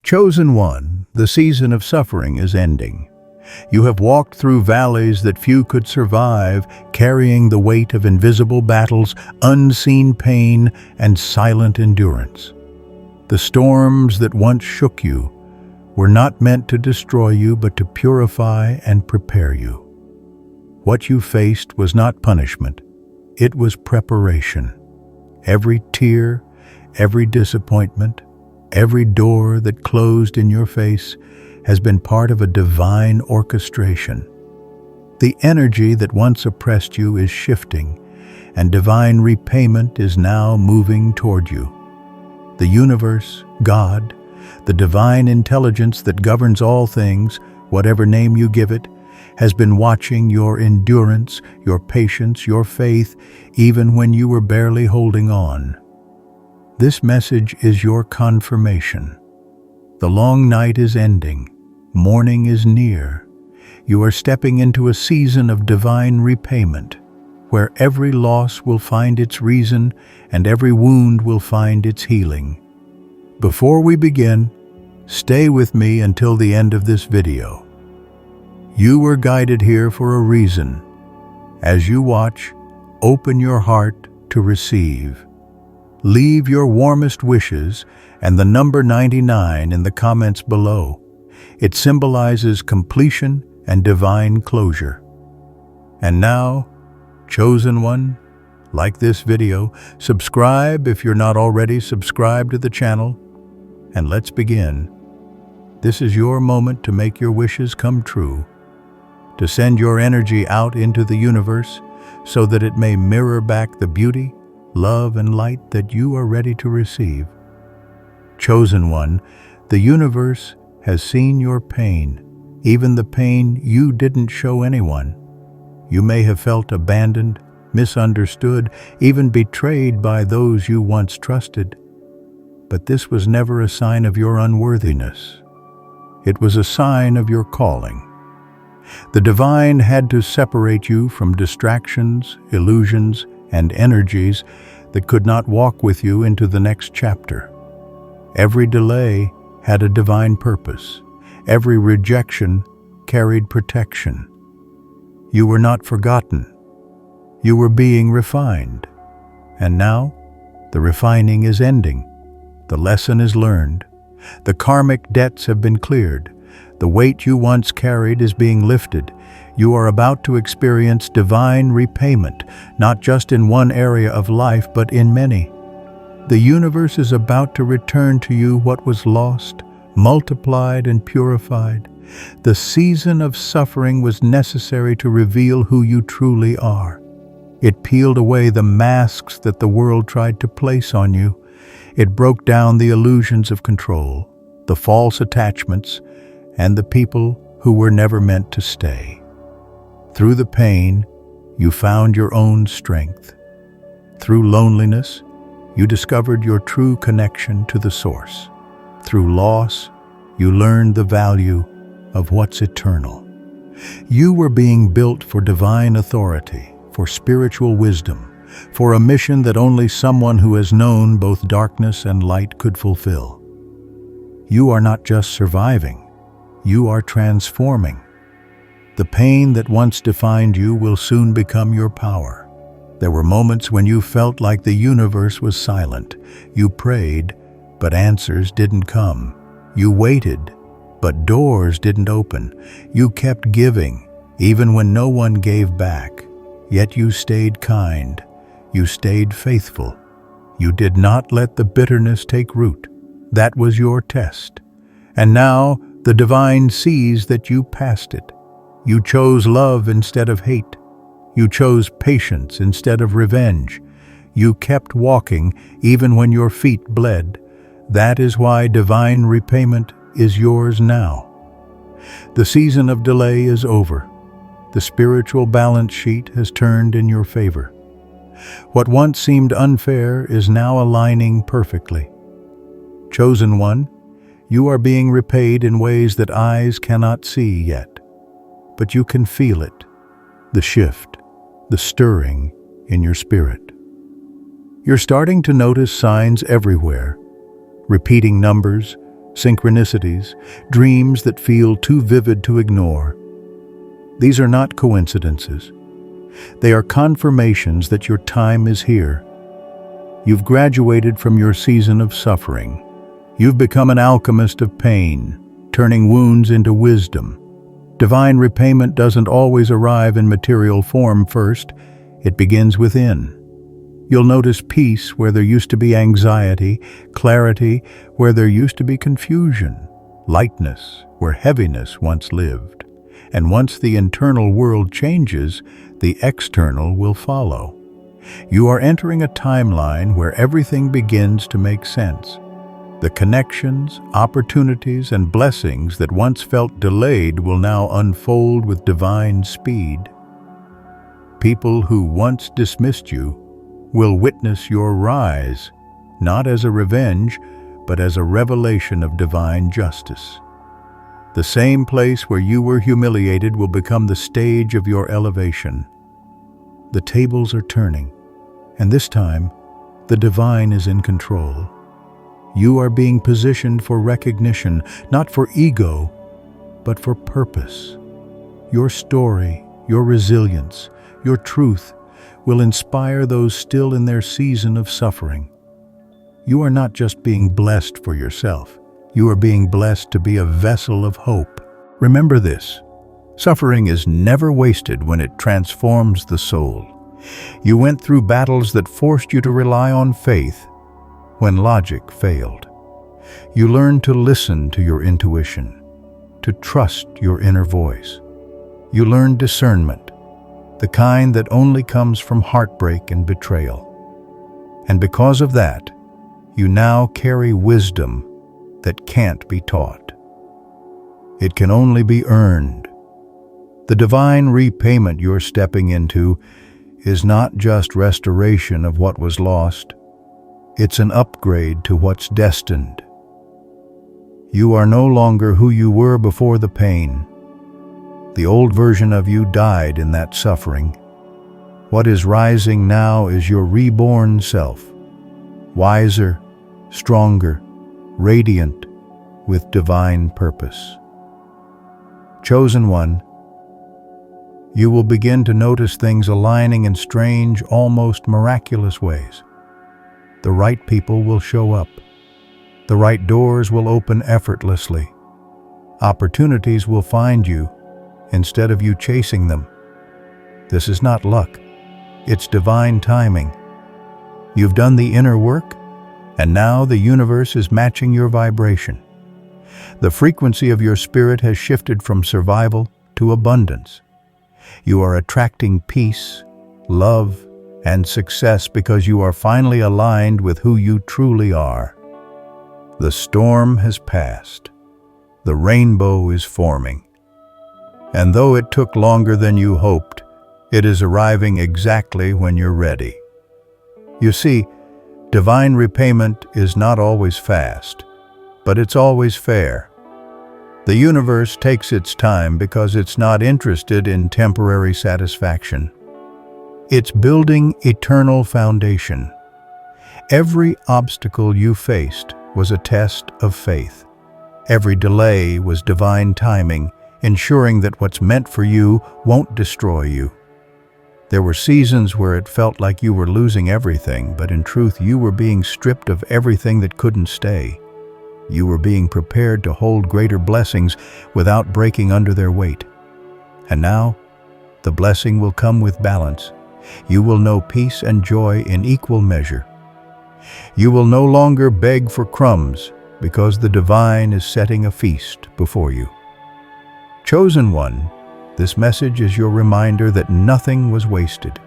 Chosen one, the season of suffering is ending. You have walked through valleys that few could survive, carrying the weight of invisible battles, unseen pain, and silent endurance. The storms that once shook you were not meant to destroy you, but to purify and prepare you. What you faced was not punishment, it was preparation. Every tear, every disappointment, every door that closed in your face has been part of a divine orchestration. The energy that once oppressed you is shifting, and divine repayment is now moving toward you. The universe, God, the divine intelligence that governs all things, whatever name you give it, has been watching your endurance, your patience, your faith, even when you were barely holding on. This message is your confirmation. The long night is ending. Morning is near. You are stepping into a season of divine repayment, where every loss will find its reason and every wound will find its healing. Before we begin, stay with me until the end of this video. You were guided here for a reason. As you watch, open your heart to receive. Leave your warmest wishes and the number 99 in the comments below. It symbolizes completion and divine closure. And now, chosen one, like this video, subscribe if you're not already subscribed to the channel, and let's begin. This is your moment to make your wishes come true, to send your energy out into the universe so that it may mirror back the beauty, love, and light that you are ready to receive. Chosen one, the universe has seen your pain, even the pain you didn't show anyone. You may have felt abandoned, misunderstood, even betrayed by those you once trusted. But this was never a sign of your unworthiness. It was a sign of your calling. The divine had to separate you from distractions, illusions, and energies that could not walk with you into the next chapter. Every delay had a divine purpose. Every rejection carried protection. You were not forgotten. You were being refined. And now, the refining is ending. The lesson is learned. The karmic debts have been cleared. The weight you once carried is being lifted. You are about to experience divine repayment, not just in one area of life, but in many. The universe is about to return to you what was lost, multiplied, and purified. The season of suffering was necessary to reveal who you truly are. It peeled away the masks that the world tried to place on you. It broke down the illusions of control, the false attachments, and the people who were never meant to stay. Through the pain, you found your own strength. Through loneliness, you discovered your true connection to the source. Through loss, you learned the value of what's eternal. You were being built for divine authority, for spiritual wisdom, for a mission that only someone who has known both darkness and light could fulfill. You are not just surviving, you are transforming. The pain that once defined you will soon become your power. There were moments when you felt like the universe was silent. You prayed, but answers didn't come. You waited, but doors didn't open. You kept giving, even when no one gave back. Yet you stayed kind. You stayed faithful. You did not let the bitterness take root. That was your test. And now, the divine sees that you passed it. You chose love instead of hate. You chose patience instead of revenge. You kept walking even when your feet bled. That is why divine repayment is yours now. The season of delay is over. The spiritual balance sheet has turned in your favor. What once seemed unfair is now aligning perfectly. Chosen one, you are being repaid in ways that eyes cannot see yet, but you can feel it, the shift, the stirring in your spirit. You're starting to notice signs everywhere, repeating numbers, synchronicities, dreams that feel too vivid to ignore. These are not coincidences. They are confirmations that your time is here. You've graduated from your season of suffering. You've become an alchemist of pain, turning wounds into wisdom. Divine repayment doesn't always arrive in material form first. It begins within. You'll notice peace where there used to be anxiety, clarity where there used to be confusion, lightness where heaviness once lived. And once the internal world changes, the external will follow. You are entering a timeline where everything begins to make sense. The connections, opportunities, and blessings that once felt delayed will now unfold with divine speed. People who once dismissed you will witness your rise, not as a revenge, but as a revelation of divine justice. The same place where you were humiliated will become the stage of your elevation. The tables are turning, and this time, the divine is in control. You are being positioned for recognition, not for ego, but for purpose. Your story, your resilience, your truth will inspire those still in their season of suffering. You are not just being blessed for yourself. You are being blessed to be a vessel of hope. Remember this: suffering is never wasted when it transforms the soul. You went through battles that forced you to rely on faith when logic failed. You learned to listen to your intuition, to trust your inner voice. You learned discernment, the kind that only comes from heartbreak and betrayal. And because of that, you now carry wisdom that can't be taught. It can only be earned. The divine repayment you're stepping into is not just restoration of what was lost. It's an upgrade to what's destined. You are no longer who you were before the pain. The old version of you died in that suffering. What is rising now is your reborn self, wiser, stronger, radiant, with divine purpose. Chosen one, you will begin to notice things aligning in strange, almost miraculous ways. The right people will show up. The right doors will open effortlessly. Opportunities will find you instead of you chasing them. This is not luck. It's divine timing. You've done the inner work, and now the universe is matching your vibration. The frequency of your spirit has shifted from survival to abundance. You are attracting peace, love, and success because you are finally aligned with who you truly are. The storm has passed. The rainbow is forming. And though it took longer than you hoped, it is arriving exactly when you're ready. You see, divine repayment is not always fast, but it's always fair. The universe takes its time because it's not interested in temporary satisfaction. It's building eternal foundation. Every obstacle you faced was a test of faith. Every delay was divine timing, ensuring that what's meant for you won't destroy you. There were seasons where it felt like you were losing everything, but in truth you were being stripped of everything that couldn't stay. You were being prepared to hold greater blessings without breaking under their weight. And now, the blessing will come with balance. You will know peace and joy in equal measure. You will no longer beg for crumbs because the divine is setting a feast before you. Chosen one, this message is your reminder that nothing was wasted.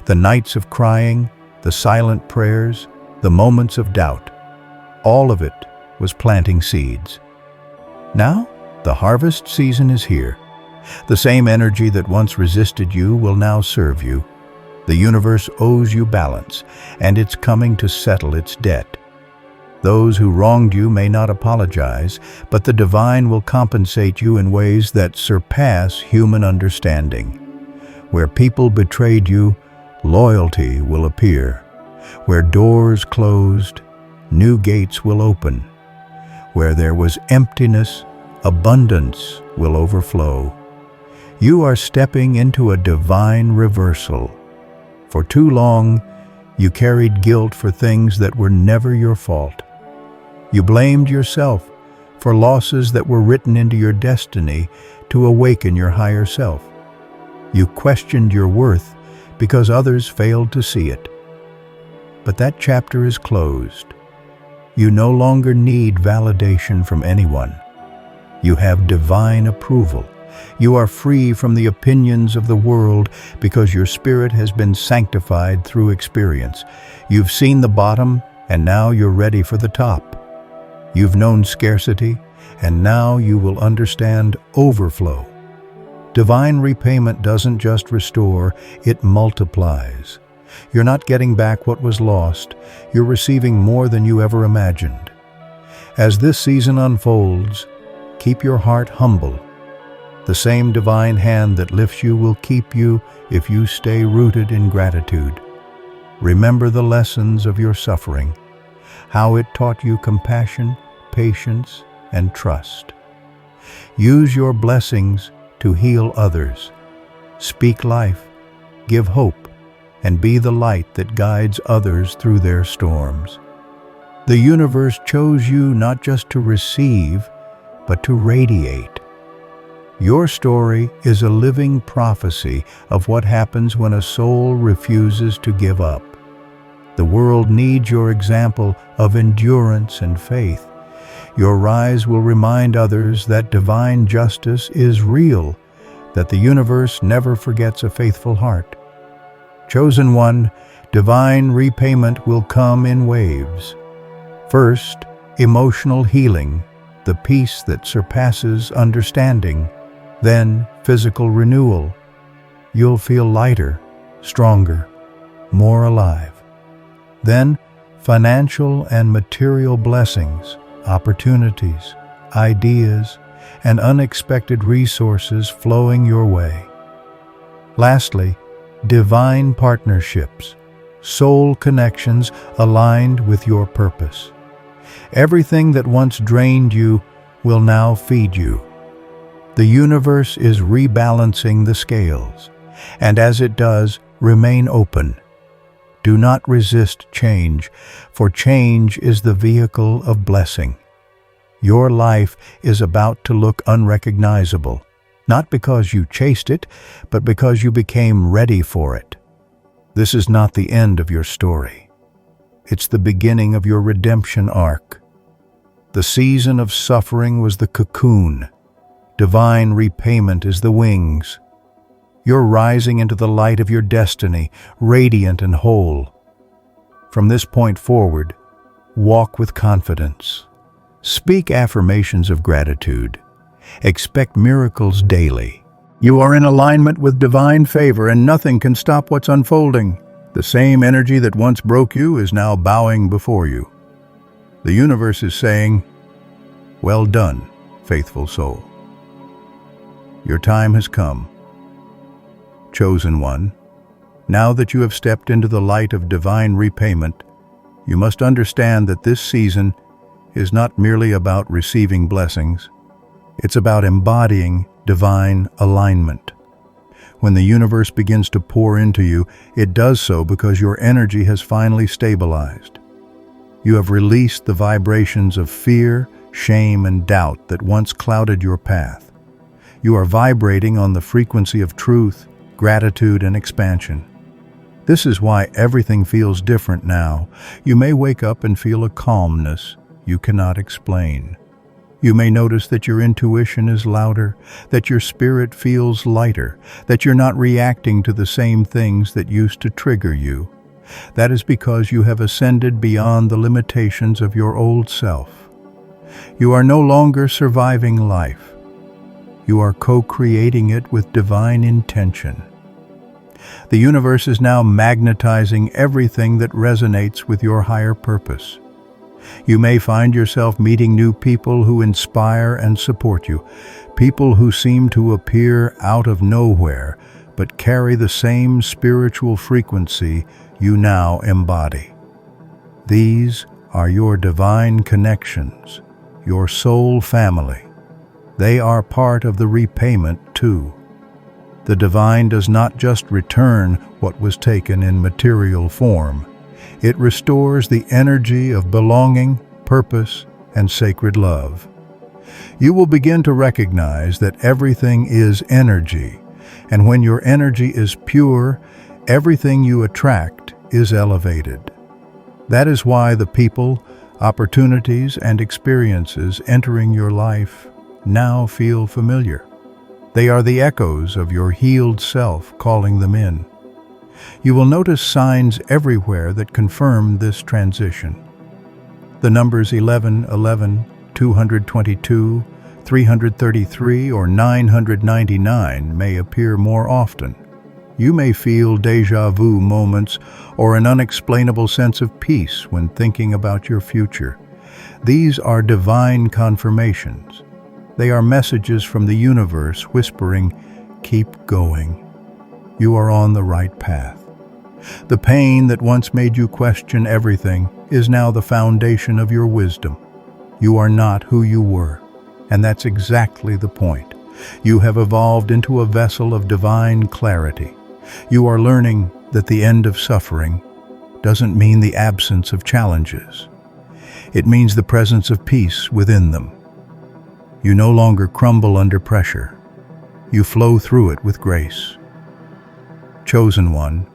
The nights of crying, the silent prayers, the moments of doubt, all of it was planting seeds. Now, the harvest season is here. The same energy that once resisted you will now serve you. The universe owes you balance, and it's coming to settle its debt. Those who wronged you may not apologize, but the divine will compensate you in ways that surpass human understanding. Where people betrayed you, loyalty will appear. Where doors closed, new gates will open. Where there was emptiness, abundance will overflow. You are stepping into a divine reversal. For too long, you carried guilt for things that were never your fault. You blamed yourself for losses that were written into your destiny to awaken your higher self. You questioned your worth because others failed to see it. But that chapter is closed. You no longer need validation from anyone. You have divine approval. You are free from the opinions of the world because your spirit has been sanctified through experience. You've seen the bottom, and now you're ready for the top. You've known scarcity, and now you will understand overflow. Divine repayment doesn't just restore, it multiplies. You're not getting back what was lost, you're receiving more than you ever imagined. As this season unfolds, keep your heart humble. The same divine hand that lifts you will keep you if you stay rooted in gratitude. Remember the lessons of your suffering, how it taught you compassion, patience, and trust. Use your blessings to heal others. Speak life, give hope, and be the light that guides others through their storms. The universe chose you not just to receive, but to radiate. Your story is a living prophecy of what happens when a soul refuses to give up. The world needs your example of endurance and faith. Your rise will remind others that divine justice is real, that the universe never forgets a faithful heart. Chosen one, divine repayment will come in waves. First, emotional healing, the peace that surpasses understanding. Then, physical renewal. You'll feel lighter, stronger, more alive. Then, financial and material blessings, opportunities, ideas, and unexpected resources flowing your way. Lastly, divine partnerships, soul connections aligned with your purpose. Everything that once drained you will now feed you. The universe is rebalancing the scales, and as it does, remain open. Do not resist change, for change is the vehicle of blessing. Your life is about to look unrecognizable, not because you chased it, but because you became ready for it. This is not the end of your story. It's the beginning of your redemption arc. The season of suffering was the cocoon. Divine repayment is the wings. You're rising into the light of your destiny, radiant and whole. From this point forward, walk with confidence. Speak affirmations of gratitude. Expect miracles daily. You are in alignment with divine favor, and nothing can stop what's unfolding. The same energy that once broke you is now bowing before you. The universe is saying, "Well done, faithful soul. Your time has come." Chosen one, now that you have stepped into the light of divine repayment, you must understand that this season is not merely about receiving blessings. It's about embodying divine alignment. When the universe begins to pour into you, it does so because your energy has finally stabilized. You have released the vibrations of fear, shame, and doubt that once clouded your path. You are vibrating on the frequency of truth, gratitude, and expansion. This is why everything feels different now. You may wake up and feel a calmness you cannot explain. You may notice that your intuition is louder, that your spirit feels lighter, that you're not reacting to the same things that used to trigger you. That is because you have ascended beyond the limitations of your old self. You are no longer surviving life. You are co-creating it with divine intention. The universe is now magnetizing everything that resonates with your higher purpose. You may find yourself meeting new people who inspire and support you, people who seem to appear out of nowhere, but carry the same spiritual frequency you now embody. These are your divine connections, your soul family. They are part of the repayment too. The divine does not just return what was taken in material form. It restores the energy of belonging, purpose, and sacred love. You will begin to recognize that everything is energy, and when your energy is pure, everything you attract is elevated. That is why the people, opportunities, and experiences entering your life now feel familiar. They are the echoes of your healed self calling them in. You will notice signs everywhere that confirm this transition. The numbers 11, 11, 222, 333, or 999 may appear more often. You may feel déjà vu moments or an unexplainable sense of peace when thinking about your future. These are divine confirmations. They are messages from the universe whispering, "Keep going. You are on the right path." The pain that once made you question everything is now the foundation of your wisdom. You are not who you were, and that's exactly the point. You have evolved into a vessel of divine clarity. You are learning that the end of suffering doesn't mean the absence of challenges. It means the presence of peace within them. You no longer crumble under pressure. You flow through it with grace. Chosen one,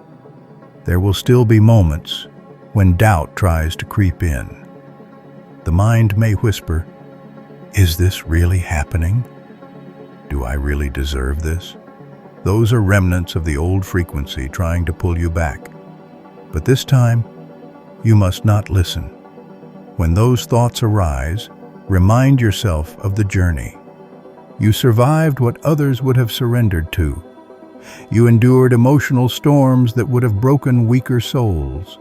there will still be moments when doubt tries to creep in. The mind may whisper, "Is this really happening? Do I really deserve this?" Those are remnants of the old frequency trying to pull you back. But this time, you must not listen. When those thoughts arise, remind yourself of the journey. You survived what others would have surrendered to. You endured emotional storms that would have broken weaker souls.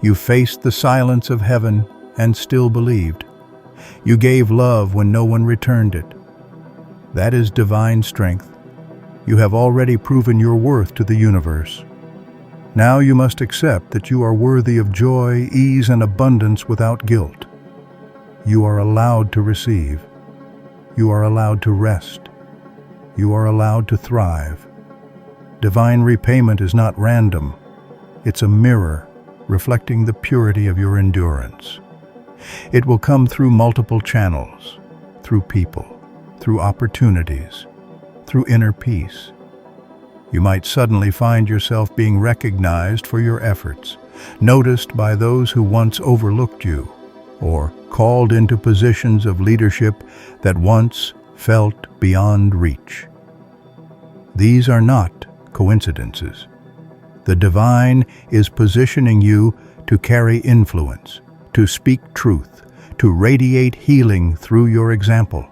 You faced the silence of heaven and still believed. You gave love when no one returned it. That is divine strength. You have already proven your worth to the universe. Now you must accept that you are worthy of joy, ease, and abundance without guilt. You are allowed to receive. You are allowed to rest. You are allowed to thrive. Divine repayment is not random. It's a mirror reflecting the purity of your endurance. It will come through multiple channels, through people, through opportunities, through inner peace. You might suddenly find yourself being recognized for your efforts, noticed by those who once overlooked you, or called into positions of leadership that once felt beyond reach. These are not coincidences. The divine is positioning you to carry influence, to speak truth, to radiate healing through your example.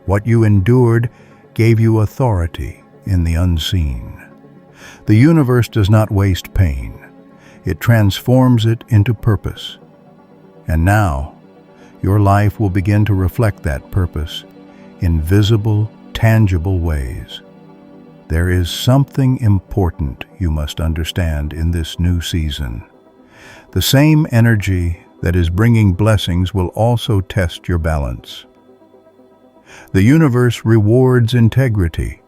What you endured gave you authority in the unseen. The universe does not waste pain. It transforms it into purpose. And now, your life will begin to reflect that purpose in visible, tangible ways. There is something important you must understand in this new season. The same energy that is bringing blessings will also test your balance. The universe rewards integrity.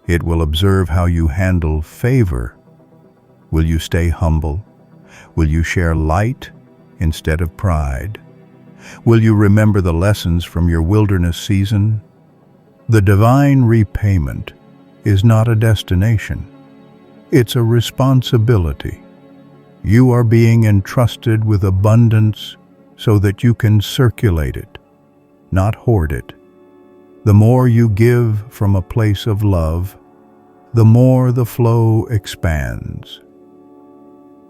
It will observe how you handle favor. Will you stay humble? Will you share light instead of pride? Will you remember the lessons from your wilderness season? The divine repayment is not a destination. It's a responsibility. You are being entrusted with abundance so that you can circulate it, not hoard it. The more you give from a place of love, the more the flow expands.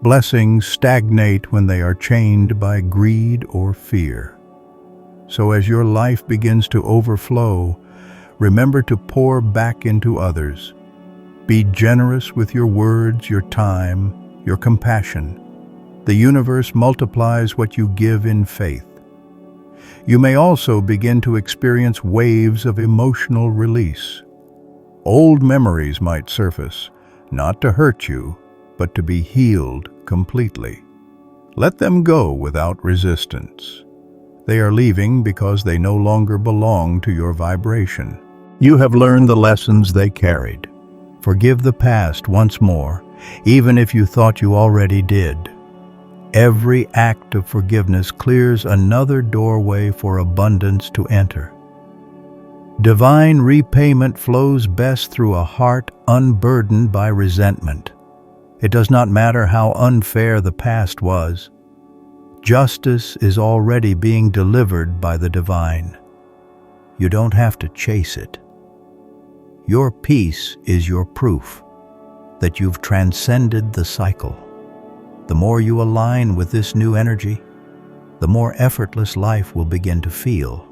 Blessings stagnate when they are chained by greed or fear. So as your life begins to overflow, remember to pour back into others. Be generous with your words, your time, your compassion. The universe multiplies what you give in faith. You may also begin to experience waves of emotional release. Old memories might surface, not to hurt you, but to be healed completely. Let them go without resistance. They are leaving because they no longer belong to your vibration. You have learned the lessons they carried. Forgive the past once more, even if you thought you already did. Every act of forgiveness clears another doorway for abundance to enter. Divine repayment flows best through a heart unburdened by resentment. It does not matter how unfair the past was. Justice is already being delivered by the divine. You don't have to chase it. Your peace is your proof that you've transcended the cycle. The more you align with this new energy, the more effortless life will begin to feel.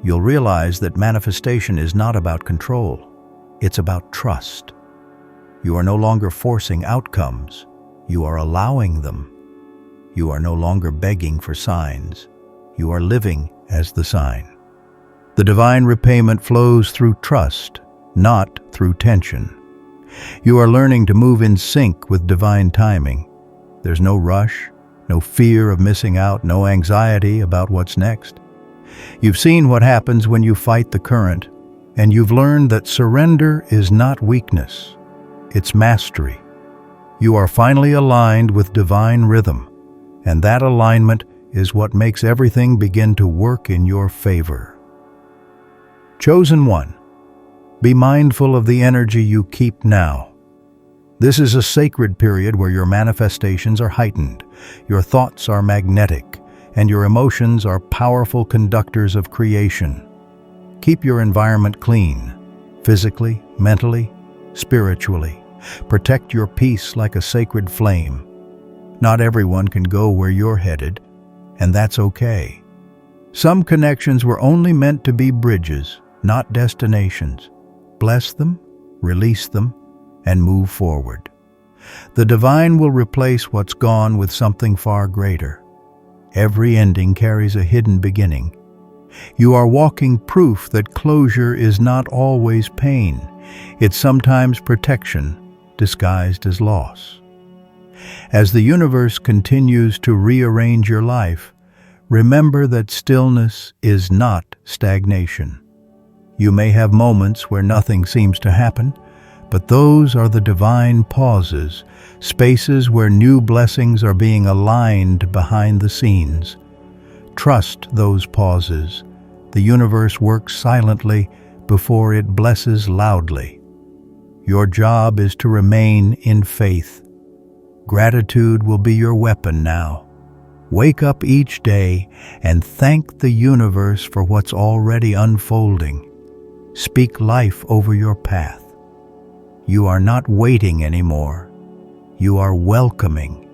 You'll realize that manifestation is not about control. It's about trust. You are no longer forcing outcomes. You are allowing them. You are no longer begging for signs. You are living as the sign. The divine repayment flows through trust, not through tension. You are learning to move in sync with divine timing. There's no rush, no fear of missing out, no anxiety about what's next. You've seen what happens when you fight the current, and you've learned that surrender is not weakness, it's mastery. You are finally aligned with divine rhythm, and that alignment is what makes everything begin to work in your favor. Chosen one, be mindful of the energy you keep now. This is a sacred period where your manifestations are heightened, your thoughts are magnetic, and your emotions are powerful conductors of creation. Keep your environment clean, physically, mentally, spiritually. Protect your peace like a sacred flame. Not everyone can go where you're headed, and that's okay. Some connections were only meant to be bridges, not destinations. Bless them, release them, and move forward. The divine will replace what's gone with something far greater. Every ending carries a hidden beginning. You are walking proof that closure is not always pain. It's sometimes protection disguised as loss. As the universe continues to rearrange your life, remember that stillness is not stagnation. You may have moments where nothing seems to happen, but those are the divine pauses, spaces where new blessings are being aligned behind the scenes. Trust those pauses. The universe works silently before it blesses loudly. Your job is to remain in faith. Gratitude will be your weapon now. Wake up each day and thank the universe for what's already unfolding. Speak life over your path. You are not waiting anymore. You are welcoming.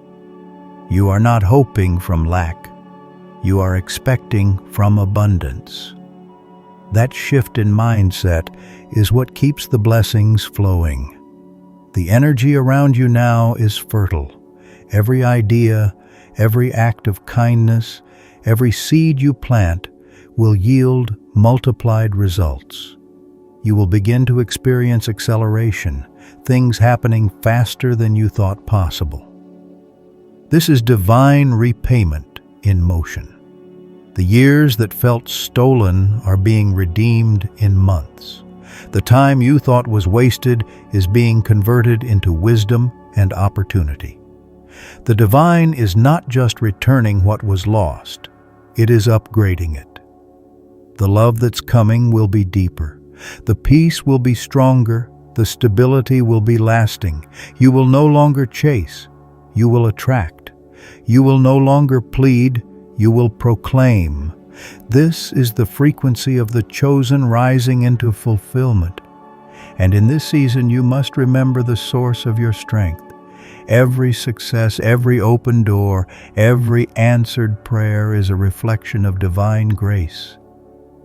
You are not hoping from lack. You are expecting from abundance. That shift in mindset is what keeps the blessings flowing. The energy around you now is fertile. Every idea, every act of kindness, every seed you plant will yield multiplied results. You will begin to experience acceleration, things happening faster than you thought possible. This is divine repayment in motion. The years that felt stolen are being redeemed in months. The time you thought was wasted is being converted into wisdom and opportunity. The divine is not just returning what was lost, it is upgrading it. The love that's coming will be deeper. The peace will be stronger. The stability will be lasting. You will no longer chase. You will attract. You will no longer plead. You will proclaim. This is the frequency of the chosen rising into fulfillment. And in this season, you must remember the source of your strength. Every success, every open door, every answered prayer is a reflection of divine grace.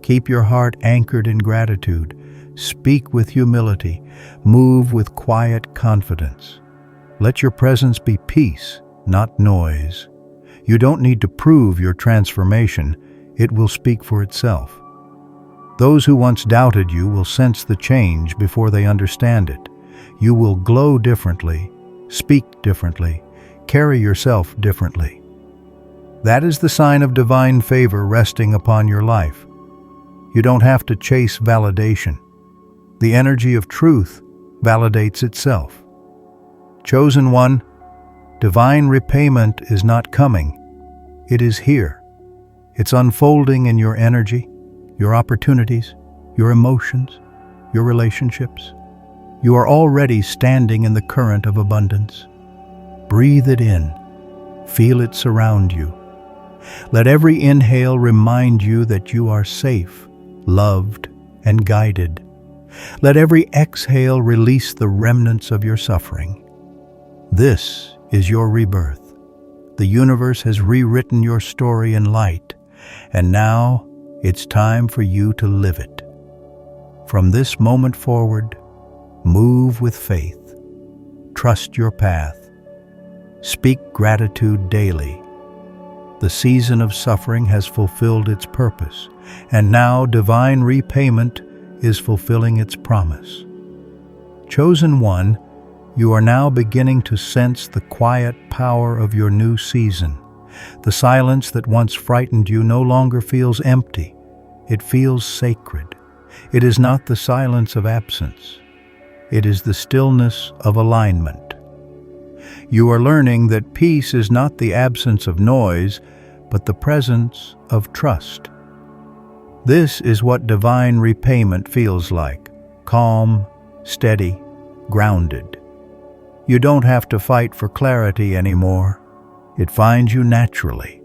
Keep your heart anchored in gratitude. Speak with humility. Move with quiet confidence. Let your presence be peace, not noise. You don't need to prove your transformation. It will speak for itself. Those who once doubted you will sense the change before they understand it. You will glow differently, speak differently, carry yourself differently. That is the sign of divine favor resting upon your life. You don't have to chase validation. The energy of truth validates itself. Chosen one, divine repayment is not coming. It is here. It's unfolding in your energy, your opportunities, your emotions, your relationships. You are already standing in the current of abundance. Breathe it in. Feel it surround you. Let every inhale remind you that you are safe, loved, and guided. Let every exhale release the remnants of your suffering. This is your rebirth. The universe has rewritten your story in light, and now it's time for you to live it. From this moment forward, move with faith. Trust your path. Speak gratitude daily. The season of suffering has fulfilled its purpose, and now divine repayment is fulfilling its promise. Chosen one, you are now beginning to sense the quiet power of your new season. The silence that once frightened you no longer feels empty. It feels sacred. It is not the silence of absence. It is the stillness of alignment. You are learning that peace is not the absence of noise, but the presence of trust. This is what divine repayment feels like: calm, steady, grounded. You don't have to fight for clarity anymore. It finds you naturally.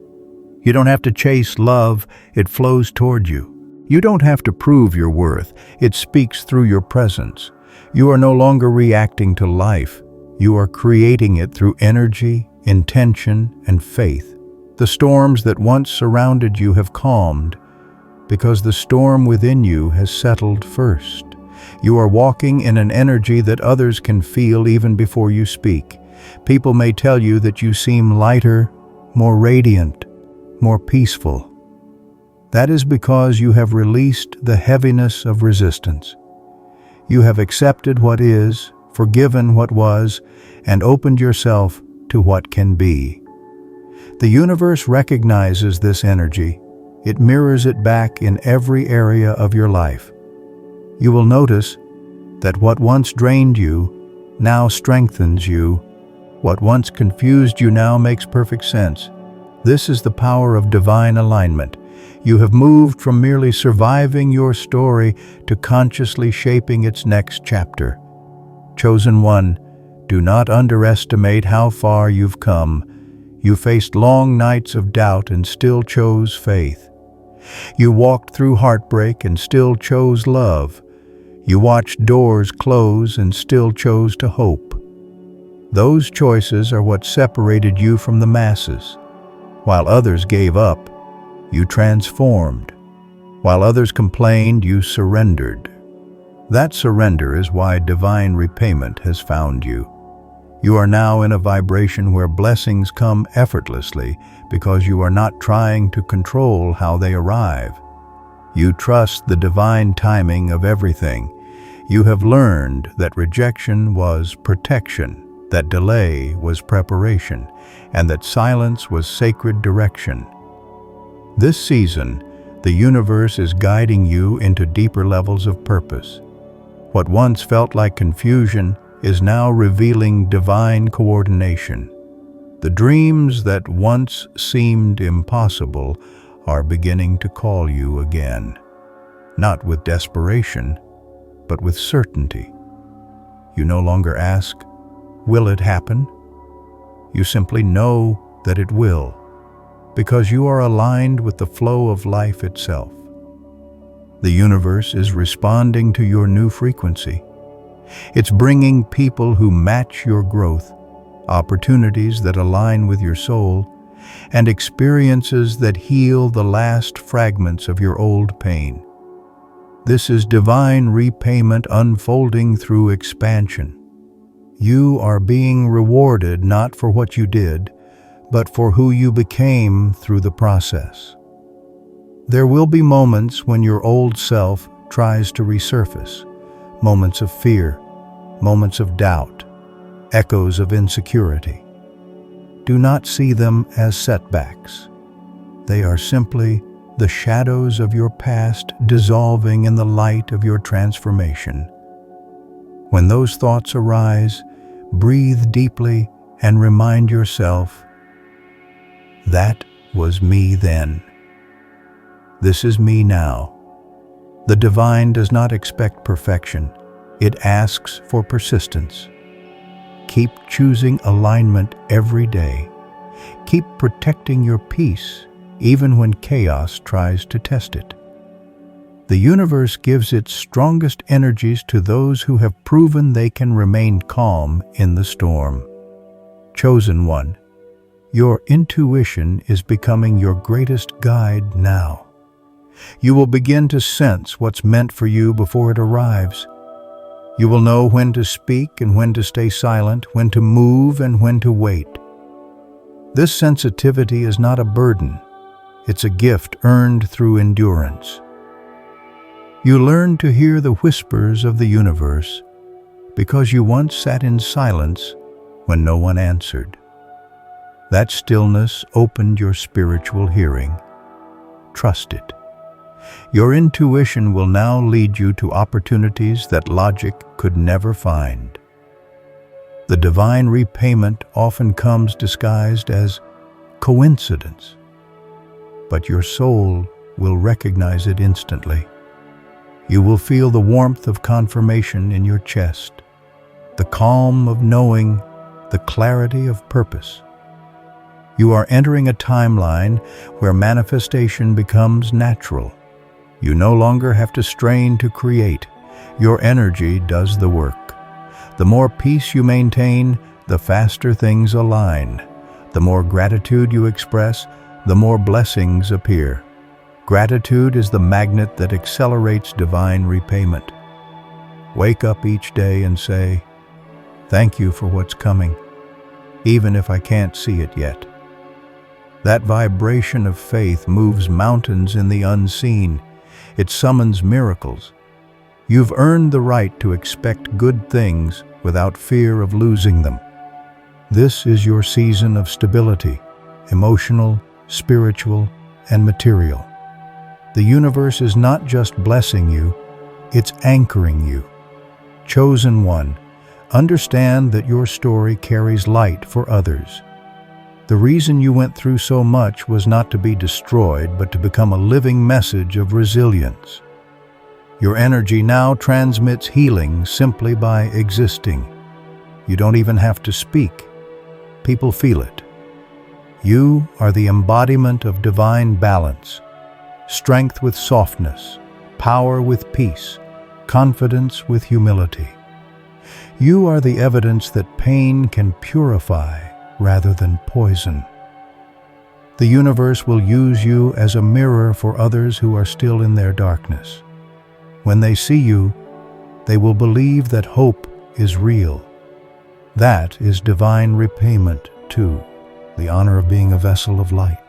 You don't have to chase love, it flows toward you. You don't have to prove your worth, it speaks through your presence. You are no longer reacting to life. You are creating it through energy, intention, and faith. The storms that once surrounded you have calmed, because the storm within you has settled first. You are walking in an energy that others can feel even before you speak. People may tell you that you seem lighter, more radiant, more peaceful. That is because you have released the heaviness of resistance. You have accepted what is, forgiven what was, and opened yourself to what can be. The universe recognizes this energy. It mirrors it back in every area of your life. You will notice that what once drained you now strengthens you. What once confused you now makes perfect sense. This is the power of divine alignment. You have moved from merely surviving your story to consciously shaping its next chapter. Chosen one, do not underestimate how far you've come. You faced long nights of doubt and still chose faith. You walked through heartbreak and still chose love. You watched doors close and still chose to hope. Those choices are what separated you from the masses. While others gave up, you transformed. While others complained, you surrendered. That surrender is why divine repayment has found you. You are now in a vibration where blessings come effortlessly because you are not trying to control how they arrive. You trust the divine timing of everything. You have learned that rejection was protection, that delay was preparation, and that silence was sacred direction. This season, the universe is guiding you into deeper levels of purpose. What once felt like confusion is now revealing divine coordination. The dreams that once seemed impossible are beginning to call you again, not with desperation, but with certainty. You no longer ask, "Will it happen?" You simply know that it will, because you are aligned with the flow of life itself. The universe is responding to your new frequency. It's bringing people who match your growth, opportunities that align with your soul, and experiences that heal the last fragments of your old pain. This is divine repayment unfolding through expansion. You are being rewarded not for what you did, but for who you became through the process. There will be moments when your old self tries to resurface, moments of fear, moments of doubt, echoes of insecurity. Do not see them as setbacks. they are simply the shadows of your past dissolving in the light of your transformation. When those thoughts arise, breathe deeply and remind yourself, that was me then. This is me now. The divine does not expect perfection. It asks for persistence. Keep choosing alignment every day. Keep protecting your peace, even when chaos tries to test it. The universe gives its strongest energies to those who have proven they can remain calm in the storm. Chosen one, your intuition is becoming your greatest guide now. You will begin to sense what's meant for you before it arrives. You will know when to speak and when to stay silent, when to move and when to wait. This sensitivity is not a burden. It's a gift earned through endurance. You learn to hear the whispers of the universe because you once sat in silence when no one answered. That stillness opened your spiritual hearing. Trust it. Your intuition will now lead you to opportunities that logic could never find. The divine repayment often comes disguised as coincidence, but your soul will recognize it instantly. You will feel the warmth of confirmation in your chest, the calm of knowing, the clarity of purpose. You are entering a timeline where manifestation becomes natural. You no longer have to strain to create. Your energy does the work. The more peace you maintain, the faster things align. The more gratitude you express, the more blessings appear. Gratitude is the magnet that accelerates divine repayment. Wake up each day and say, "Thank you for what's coming, even if I can't see it yet." That vibration of faith moves mountains in the unseen. It summons miracles. You've earned the right to expect good things without fear of losing them. This is your season of stability, emotional, spiritual, and material. The universe is not just blessing you, it's anchoring you. Chosen one, understand that your story carries light for others. The reason you went through so much was not to be destroyed, but to become a living message of resilience. Your energy now transmits healing simply by existing. You don't even have to speak. People feel it. You are the embodiment of divine balance, strength with softness, power with peace, confidence with humility. You are the evidence that pain can purify rather than poison. The universe will use you as a mirror for others who are still in their darkness. When they see you, they will believe that hope is real. That is divine repayment too, the honor of being a vessel of light.